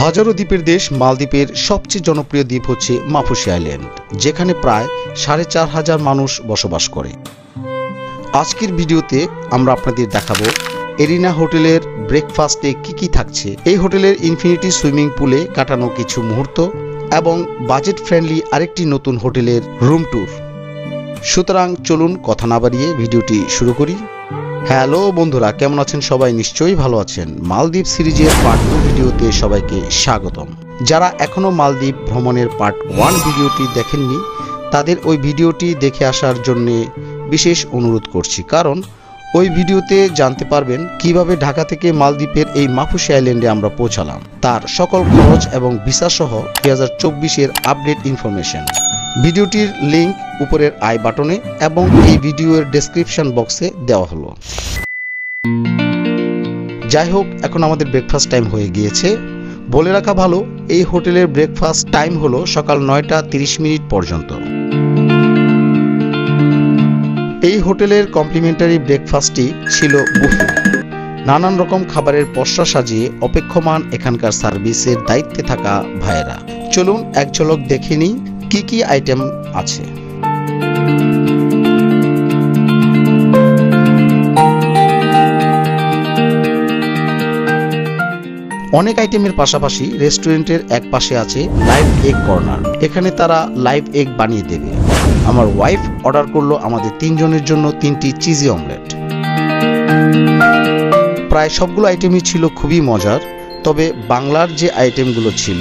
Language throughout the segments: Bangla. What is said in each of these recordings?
হাজারো দ্বীপের দেশ মালদ্বীপের সবচেয়ে জনপ্রিয় দ্বীপ হচ্ছে মাফুসি আইল্যান্ড, যেখানে প্রায় ৪,৫০০ মানুষ বসবাস করে। আজকের ভিডিওতে আমরা আপনাদের দেখাবো এরিনা হোটেলের ব্রেকফাস্টে কি থাকছে, এই হোটেলের ইনফিনিটি সুইমিং পুলে কাটানো কিছু মুহূর্ত এবং বাজেট ফ্রেন্ডলি আরেকটি নতুন হোটেলের রুম ট্যুর। সুতরাং চলুন কথা না বাড়িয়ে ভিডিওটি শুরু করি। হ্যালো বন্ধুরা, কেমন আছেন সবাই? নিশ্চয়ই ভালো আছেন। মালদ্বীপ সিরিজের পার্ট 2 ভিডিওতে সবাইকে স্বাগতম। যারা এখনো মালদ্বীপ ভ্রমণের পার্ট 1 ভিডিওটি দেখেননি, তাদের ওই ভিডিওটি দেখে আসার জন্য বিশেষ অনুরোধ করছি, কারণ ওই ভিডিওতে জানতে পারবেন কিভাবে ঢাকা থেকে মালদ্বীপের এই মাফুসি আইল্যান্ডে আমরা পৌঁছালাম, তার সকল খরচ এবং ভিসা সহ 2024-এর আপডেট ইনফরমেশন। ভিডিওটির লিংক উপরের আই বাটনে এবং এই ভিডিওর ডেসক্রিপশন বক্সে দেওয়া হলো। যাই হোক, এখন আমাদের ব্রেকফাস্ট টাইম হয়ে গিয়েছে। বলে রাখা ভালো, এই হোটেলের ব্রেকফাস্ট টাইম হলো সকাল 9টা 30 মিনিট পর্যন্ত। এই হোটেলের কমপ্লিমেন্টারি ব্রেকফাস্টটি ছিল বুফে। নানান রকম খাবারের পসরা সাজিয়ে অপেক্ষমান এখানকার সার্ভিসের দায়িত্বে থাকা ভাইয়েরা। চলুন এক ঝলক দেখে নিই কি আইটেম আছে। অনেক আইটেমের পাশাপাশি রেস্টুরেন্টের এক পাশে আছে লাইভ এগ কর্নার। এখানে তারা লাইভ এগ বানিয়ে দেবে। আমার ওয়াইফ অর্ডার করলো আমাদের 3 জনের জন্য 3টি চিজি অমলেট। প্রায় সবগুলো আইটেমই ছিল খুবই মজার, তবে বাংলার যে আইটেমগুলো ছিল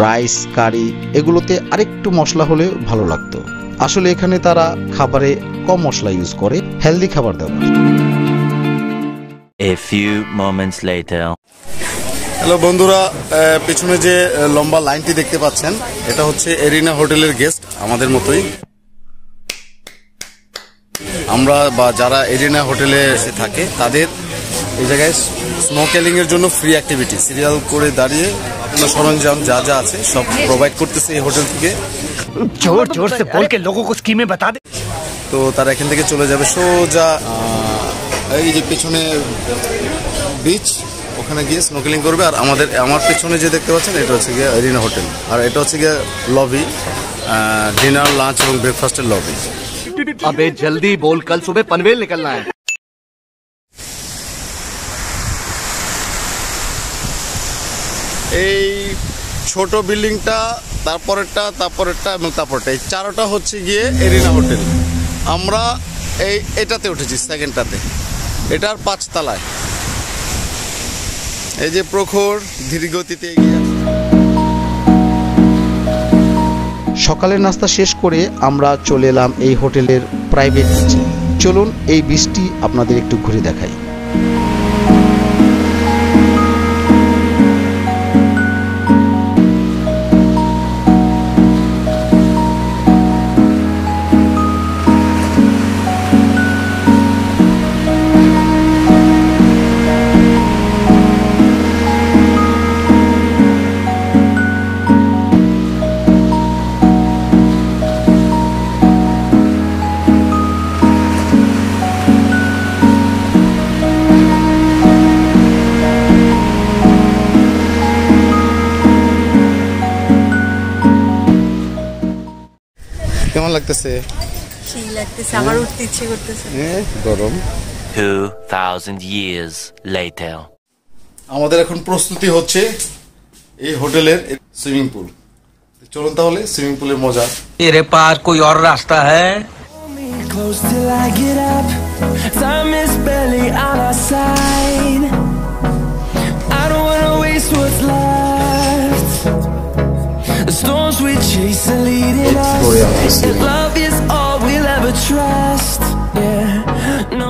রাইস, কারি, এগুলোতে আরেকটু মশলা হলে ভালো লাগতো। আসলে এখানে তারা খাবারে কম মশলা ইউজ করে, হেলদি খাবার দাবার। A few moments later. Hello বন্ধুরা, পিছনে যে লম্বা লাইনটি দেখতে পাচ্ছেন, এটা হচ্ছে এরিনা হোটেলের গেস্ট, আমাদের মতোই। আমরা বা যারা এরিনা হোটেলে এসে থাকে তাদের এই জায়গায় স্নোকেলিং এর জন্য ফ্রি অ্যাক্টিভিটি, সিরিয়াল করে দাঁড়িয়ে আপনার সরঞ্জাম যা যা আছে সব প্রোভাইড করতেছে এই হোটেল থেকে। জোর জোর সে বল কে লোগোं को স্কিমে বাতা দে। তো তারা এখান থেকে চলে যাবে সোজা এই যে পিছনে বিচ, ওখানে গিয়ে স্নোকেলিং করবে। আর আমার পেছনে যে দেখতে পাচ্ছেন, এটা হচ্ছে গিয়ে এরিনা হোটেল, আর এটা হচ্ছে গিয়ে লবি, ডিনার, লাঞ্চ এবং ব্রেকফাস্টের লবি। अबे जल्दी बोल, कल सुबह पनवेल निकलना है। এই ছোট বিল্ডিংটা, তারপরেরটা এবং তারপরটা, এই চারটা হচ্ছে গিয়ে এরিনা হোটেল। আমরা এটাতে উঠেছি, সেকেন্ডটাতে, এটার 5 তলায়। এই যে প্রখর ধীর গতিতে এগিয়ে। সকালের নাস্তা শেষ করে আমরা চলে এলাম এই হোটেলের প্রাইভেট বিচে। চলুন এই বিচটি আপনাদের একটু ঘুরে দেখাই। কেমন লাগতেছে? সেই লাগতেছে, আমার উঠতে ইচ্ছে করতেছে। গরম। 2000 years later. আমাদের এখন প্রস্তুতি হচ্ছে এই হোটেলের সুইমিং পুল। চলুন তাহলে সুইমিং পুলের মজা। तेरे पास कोई और रास्ता है? Close till I get up. Time is barely on our side. I don't wanna waste what's left. The storms we chase are leading us. And love is all we'll ever trust. Yeah. No,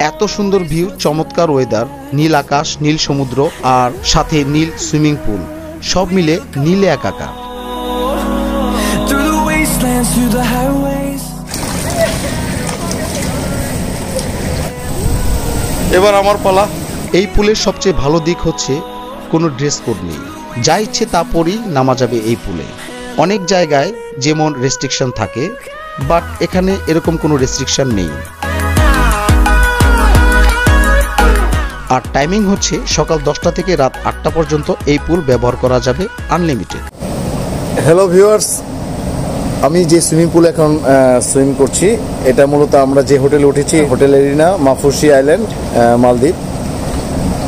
এত সুন্দর ভিউ, চমৎকার ওয়েদার, নীল আকাশ, নীল সমুদ্র আর সাথে নীল সুইমিং পুল, সব মিলে নীলে একাকার। through the wastelands, through the highways. এবার আমার পালা। এই পুলের সবচেয়ে ভালো দিক হচ্ছে কোনো ড্রেস কোড নেই, যা ইচ্ছে তা পরেই নামা যাবে এই পুলে। অনেক জায়গায় যেমন রেস্ট্রিকশন থাকে, বাট এখানে এরকম কোনো রেস্ট্রিকশন নেই। আর টাইমিং হচ্ছে সকাল 10টা থেকে রাত 8টা পর্যন্ত এই পুল ব্যবহার করা যাবে আনলিমিটেড। হ্যালো ভিউয়ার্স, আমি যে সুইমিং পুল এখন সুইম করছি এটা মূলত আমরা যে হোটেলে উঠেছি, হোটেল এরিনা মাফুসি আইল্যান্ড, মালদ্বীপ।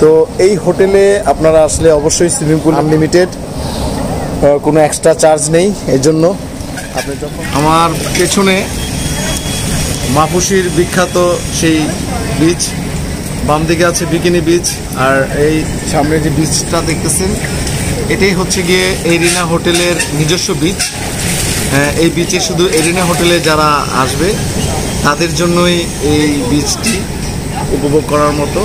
তো এই হোটেলে আপনারা আসলে অবশ্যই সুইমিং পুল আনলিমিটেড, কোনো এক্সট্রা চার্জ নেই। এর জন্য আপনি যখন আমার পেছনে মাফুসির বিখ্যাত সেই বিচ, বাম দিকে আছে বিকিনি বিচ, আর এই সামনে যে বিচটা দেখতেছেন এটাই হচ্ছে গিয়ে এরিনা হোটেলের নিজস্ব বিচ। এই বিচে শুধু এরিনা হোটেলে যারা আসবে তাদের জন্যই এই বিচটি উপভোগ করার মতো।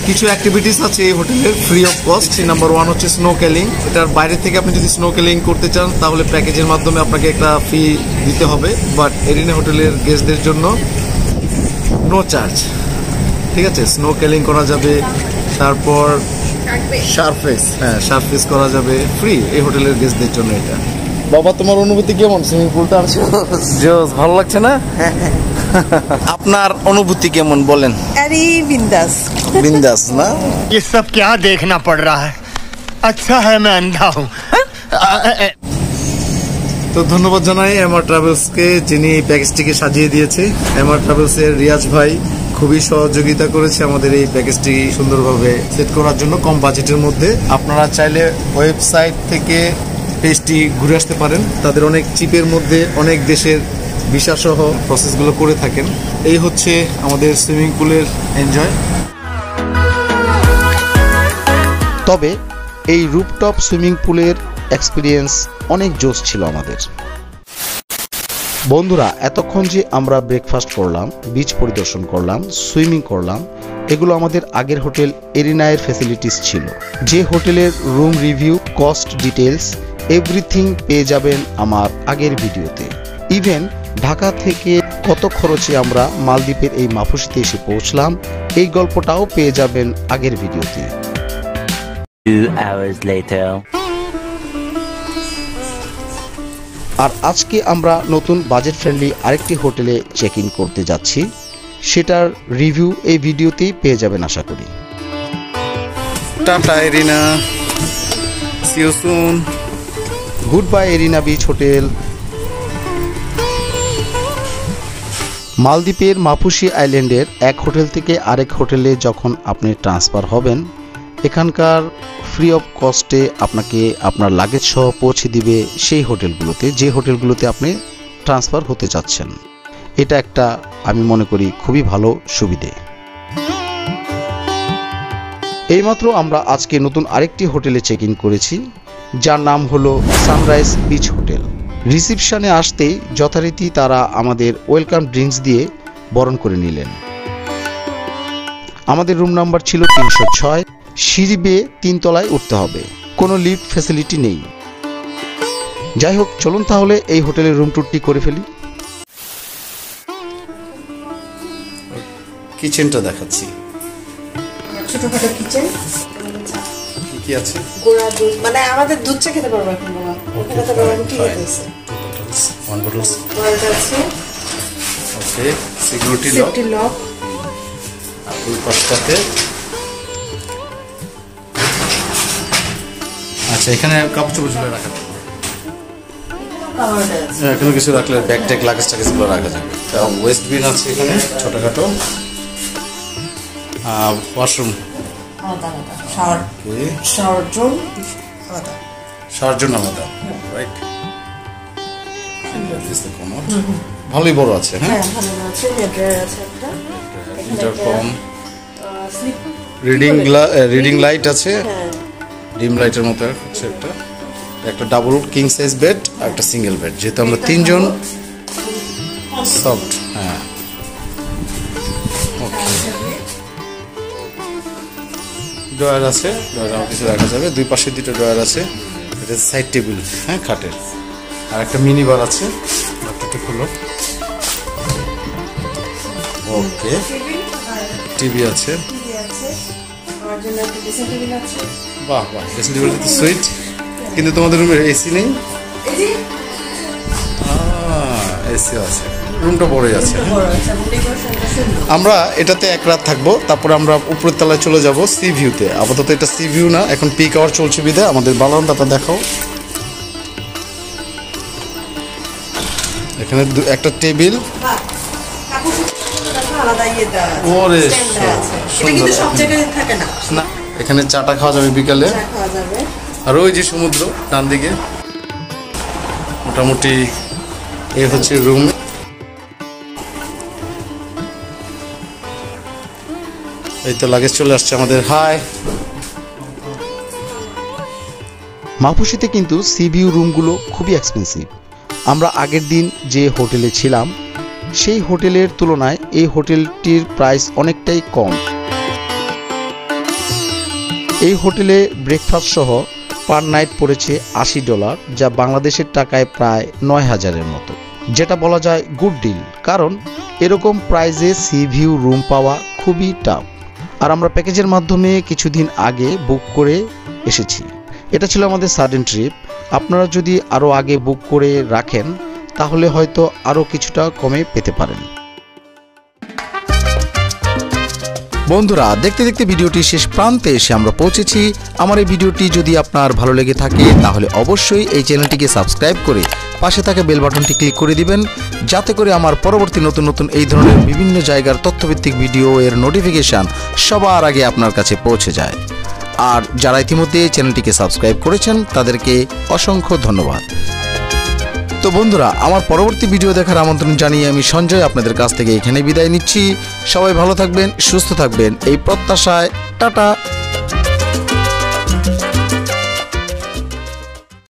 কিছু অ্যাক্টিভিটিস আছে এই হোটেলের ফ্রি অফ কস্ট। নাম্বার 1 হচ্ছে স্নোকেলিং। এটার বাইরে থেকে আপনি যদি স্নোকেলিং করতে চান তাহলে প্যাকেজের মাধ্যমে আপনাকে একটা ফি দিতে হবে, বাট এরিনা হোটেলের গেস্টদের জন্য নো চার্জ। ঠিক আছে, স্নোকেলিং করা যাবে, তারপর সারফেস করা যাবে ফ্রি এই হোটেলের গেস্টদের জন্য। এটা বাবা, তোমার অনুভূতি কেমন সুইমিং পুলটা? জোস, ভালো লাগছে না? আপনার অনুভূতি কেমন বলেন? আরে বিন্দাস বিন্দাস না? ये सब क्या देखना पड़ रहा है? अच्छा है मैं अंधा हूँ। তো ধন্যবাদ জানাই এমআর ট্রাভেলসকে, যিনি এই প্যাকেজটিকে সাজিয়ে দিয়েছে। এমআর ট্রাভেলসের রিয়াজ ভাই খুবই সহযোগিতা করেছে আমাদের এই প্যাকেজটি সুন্দরভাবে সেট করার জন্য কম বাজেটের মধ্যে। আপনারা চাইলে ওয়েবসাইট থেকে পেজটি ঘুরে আসতে পারেন। তাদের অনেক চিপের মধ্যে অনেক দেশের ভিসা সহ প্রসেসগুলো করে থাকেন। এই হচ্ছে আমাদের সুইমিং পুলের এনজয়। তবে এই রুফটপ সুইমিং পুলের এক্সপিরিয়েন্স অনেক জোশ ছিল আমাদের। বন্ধুরা, এতক্ষণ যে আমরা ব্রেকফাস্ট করলাম, বিচ পরিদর্শন করলাম, সুইমিং করলাম, এগুলো আমাদের আগের হোটেল এরিনায়ের ফ্যাসিলিটিস ছিল। যে হোটেলের room review, cost details everything পেয়ে যাবেন আমার আগের ভিডিওতে। ইভেন ঢাকা থেকে কত খরচে আমরা মালদ্বীপের এই মাফুসিতে এসে পৌঁছলাম এই গল্পটাও পেয়ে যাবেন আগের ভিডিওতে। 2 hours later. আর আজকে আমরা নতুন বাজেট ফ্রেন্ডলি আরেকটি হোটেলে চেক ইন করতে যাচ্ছি, সেটার রিভিউ এই ভিডিওতেই পেয়ে যাবেন আশা করি। Tata Arena, see you soon. Goodbye Arena beach hotel. মালদ্বীপের মাফুসি আইল্যান্ডের এক হোটেল থেকে আরেক হোটেলে যখন আপনি ট্রান্সফার হবেন, এখানকার ফ্রি অফ কস্টে আপনাকে আপনার লাগেজ সহ পৌঁছে দিবে সেই হোটেলগুলোতে, যে হোটেলগুলোতে আপনি ট্রান্সফার হতে চাচ্ছেন। এটা একটা আমি মনে করি খুবই ভালো সুবিধে। এইমাত্র আমরা আজকে নতুন আরেকটি হোটেলে চেক ইন করেছি, যার নাম হলো সানরাইজ বিচ হোটেল। রিসিপশনে আসতেই যথারীতি তারা আমাদের ওয়েলকাম ড্রিঙ্কস দিয়ে বরণ করে নিলেন। আমাদের রুম নাম্বার ছিল 306। সিঁড়ি বেয়ে 3 তলায় উঠতে হবে, কোনো লিফট ফ্যাসিলিটি নেই। যাই হোক, চলুন তাহলে এই হোটেলের রুম ট্যুরটি করে ফেলি। কিচেনটা দেখাচ্ছি। ছোটখাটো কিচেন, কি কি আছে? গোড়া দুধ, মানে আমাদের দুধ চা খেতে পারবো এখন। বাবা ওখানে তো বাবা কি খেতেছে? 1 bottles গোড়াটা আছে, okay. Security lock, safety lock. আর ওই পাশটাতে আচ্ছা, এখানে কাপড় চোপড় ঝুলে রাখা যাবে, কোনো কিছু রাখলে ব্যাগ ট্যাগ লাগেজ টাগেজগুলো রাখা যাবে। ওয়েস্ট বিন আছে এখানে ছোটখাটো। ওয়াশরুম, শাওয়ার জন্য আলাদা, রাইট? ভালোই বড় আছে। হ্যাঁ, ইন্টারকম, রিডিং লাইট আছে, ডিম লাইটের মতো আছে একটা ডাবল কিং সাইজ বেড আর একটা সিঙ্গেল বেড, যেহেতু আমরা 3 জন। সফট, হ্যাঁ, ওকে। ড্রয়ার আছে, ড্রয়ার আমার কিছু রাখা যাবে। 2 পাশে 2টা ড্রয়ার আছে। এটা সাইড টেবিল, হ্যাঁ, খাটের। আর একটা মিনি বার আছে, বারটা খুলো, ওকে। টিভি আছে, বাহ বাহ, ড্রেসিং টেবিলটা তো সুইট। কিন্তু তোমাদের রুমে এসি নেই? এসি আছে। রুমটা বড়ই আছে। আমরা এটাতে এক রাত থাকবো, তারপরে আমরা উপরের তলায় চলে যাব সি ভিউতে। আপাতত এটা সি ভিউ না, এখন পিক আওয়ার চলছে বিধে আমাদের বারান্দাটা দেখাও। এখানে একটা টেবিল, ওরে না, এখানে চাটা খাওয়া যাবে বিকালে। আর ওই যে সমুদ্র ডান দিকে। মোটামুটি এ হচ্ছে রুম। এই তো লাগেজ চলে আসছে আমাদের। হাই। মাফুসিতে কিন্তু সি ভিউ রুমগুলো খুবই এক্সপেন্সিভ। আমরা আগের দিন যে হোটেলে ছিলাম সেই হোটেলের তুলনায় এই হোটেলটির প্রাইস অনেকটাই কম। এই হোটেলে ব্রেকফাস্ট সহ পার নাইট পড়েছে $80, যা বাংলাদেশের টাকায় প্রায় 9,000-এর মতো, যেটা বলা যায় গুড ডিল। কারণ এরকম প্রাইসে সি ভিউ রুম পাওয়া খুবই টাফ। আর আমরা প্যাকেজের মাধ্যমে কিছুদিন আগে বুক করে এসেছি। এটা ছিল আমাদের সাডেন ট্রিপ। আপনারা যদি আরও আগে বুক করে রাখেন তাহলে হয়তো আরও কিছুটা কমে পেতে পারেন। বন্ধুরা, দেখতে দেখতে ভিডিওটি শেষ প্রান্তে এসে আমরা পৌঁছেছি। আমার এই ভিডিওটি যদি আপনার ভালো লেগে থাকে তাহলে অবশ্যই এই চ্যানেলটিকে সাবস্ক্রাইব করে পাশে থাকা বেল বাটনটি ক্লিক করে দিবেন, যাতে করে আমার পরবর্তী নতুন নতুন এই ধরনের বিভিন্ন জায়গার তথ্যভিত্তিক ভিডিও এর নোটিফিকেশান সবার আগে আপনার কাছে পৌঁছে যায়। আর যারা ইতিমধ্যে চ্যানেলটিকে সাবস্ক্রাইব করেছেন তাদেরকে অসংখ্য ধন্যবাদ। তো বন্ধুরা, আমার পরবর্তী ভিডিও দেখার আমন্ত্রণ জানিয়ে আমি সঞ্জয় আপনাদের কাছ থেকে এখানে বিদায় নিচ্ছি। সবাই ভালো থাকবেন, সুস্থ থাকবেন এই প্রত্যাশায়। টাটা।